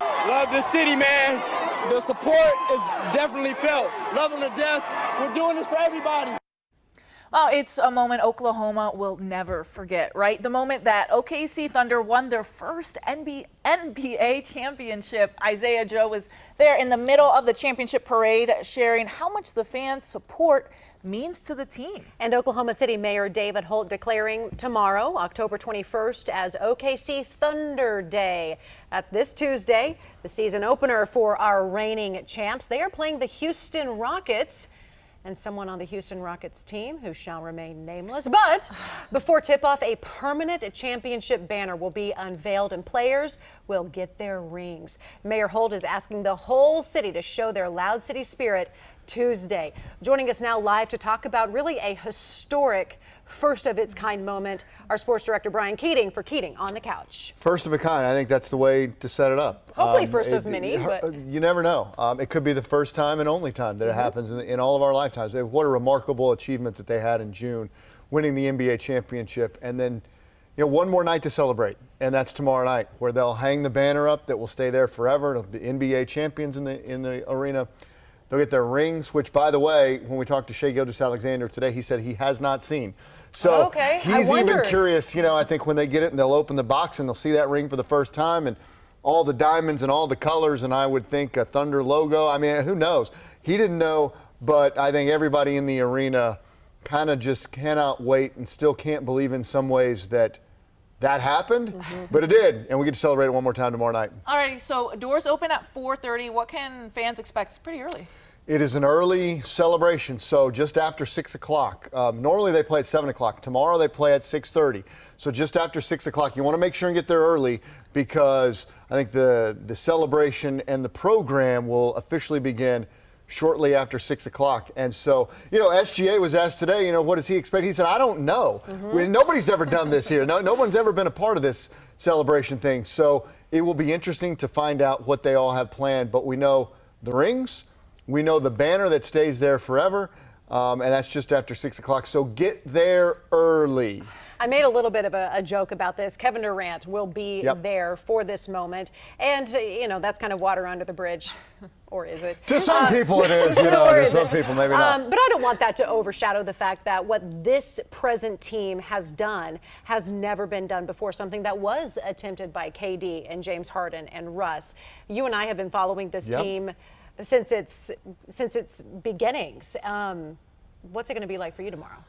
Love the city, man. The support is definitely felt. Love them to death. We're doing this for everybody. Well, it's a moment Oklahoma will never forget, right? The moment that OKC Thunder won their first NBA championship. Isaiah Joe was there in the middle of the championship parade, sharing how much the fans' support means to the team. And Oklahoma City Mayor David Holt declaring tomorrow, October 21st, as OKC Thunder Day. That's this Tuesday, the season opener for our reigning champs. They are playing the Houston Rockets. And someone on the Houston Rockets team who shall remain nameless. But before tip-off, a permanent championship banner will be unveiled and players will get their rings. Mayor Holt is asking the whole city to show their Loud City spirit Tuesday. Joining us now live to talk about really a historic first of its kind moment, our sports director Brian Keating for Keating on the Couch. First of a kind. I think that's the way to set it up. Hopefully first of many, but you never know. It could be the first time and only time that it happens in all of our lifetimes. What a remarkable achievement that they had in June, winning the NBA championship, and then one more night to celebrate, and that's tomorrow night, where they'll hang the banner up that will stay there forever. The NBA champions in the arena. They'll get their rings, which, by the way, when we talked to Shai Gilgeous-Alexander today, he said he has not seen. So he's even curious, I think when they get it and they'll open the box and they'll see that ring for the first time and all the diamonds and all the colors, and I would think a Thunder logo. I mean, who knows? He didn't know, but I think everybody in the arena kind of just cannot wait and still can't believe in some ways that happened, but it did, and we get to celebrate it one more time tomorrow night. All right, so doors open at 4:30. What can fans expect? It's pretty early. It is an early celebration, so just after 6 o'clock. Normally they play at 7 o'clock. Tomorrow they play at 6:30. So just after 6 o'clock, you want to make sure and get there early because I think the celebration and the program will officially begin shortly after 6 o'clock. And so, SGA was asked today, what does he expect? He said, I don't know. Nobody's ever done this here. No one's ever been a part of this celebration thing. So it will be interesting to find out what they all have planned. But we know the rings. We know the banner that stays there forever, and that's just after 6 o'clock. So get there early. I made a little bit of a joke about this. Kevin Durant will be there for this moment. And, that's kind of water under the bridge. Or is it? To some people it is, to some people maybe not. But I don't want that to overshadow the fact that what this present team has done has never been done before, something that was attempted by KD and James Harden and Russ. You and I have been following this team since its beginnings. What's it going to be like for you tomorrow?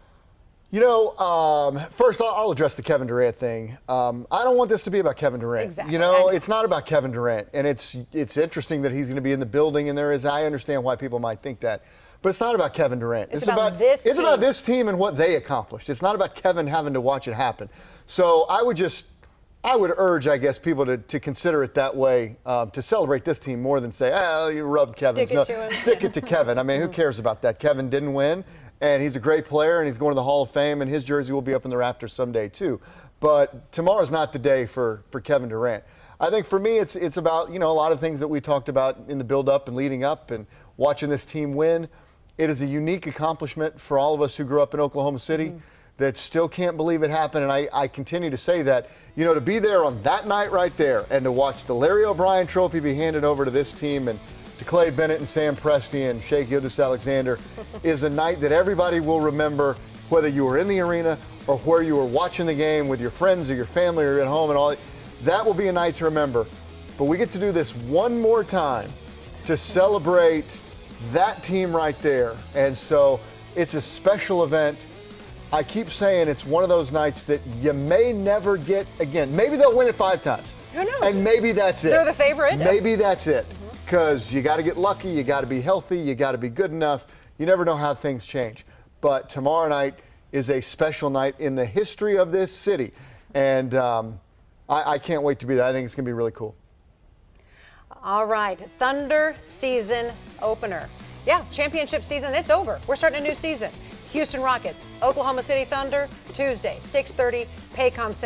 First I'll address the Kevin Durant thing. I don't want this to be about Kevin Durant. Exactly. It's not about Kevin Durant, and it's interesting that he's going to be in the building, and I understand why people might think that, but it's not about Kevin Durant. It's about this team. It's about this team and what they accomplished. It's not about Kevin having to watch it happen. So I would urge, I guess, people to consider it that way, to celebrate this team more than say, you rubbed Kevin. Stick it to him. Stick it to Kevin. I mean, who cares about that? Kevin didn't win, and he's a great player, and he's going to the Hall of Fame, and his jersey will be up in the rafters someday too. But tomorrow's not the day for Kevin Durant. I think for me, it's about, a lot of things that we talked about in the build-up and leading up and watching this team win. It is a unique accomplishment for all of us who grew up in Oklahoma City. That still can't believe it happened, and I continue to say that, to be there on that night right there and to watch the Larry O'Brien Trophy be handed over to this team and to Clay Bennett and Sam Presti and Shai Gilgeous-Alexander is a night that everybody will remember, whether you were in the arena or where you were watching the game with your friends or your family or at home and all. That will be a night to remember. But we get to do this one more time to celebrate that team right there. And so it's a special event. I keep saying it's one of those nights that you may never get again. Maybe they'll win it 5 times. Who knows? And maybe that's it. They're the favorite. Maybe that's it. Because you got to get lucky, you got to be healthy, you got to be good enough. You never know how things change. But tomorrow night is a special night in the history of this city. And I can't wait to be there. I think it's going to be really cool. All right, Thunder season opener. Yeah, championship season, it's over. We're starting a new season. Houston Rockets, Oklahoma City Thunder, Tuesday, 6:30, Paycom Center.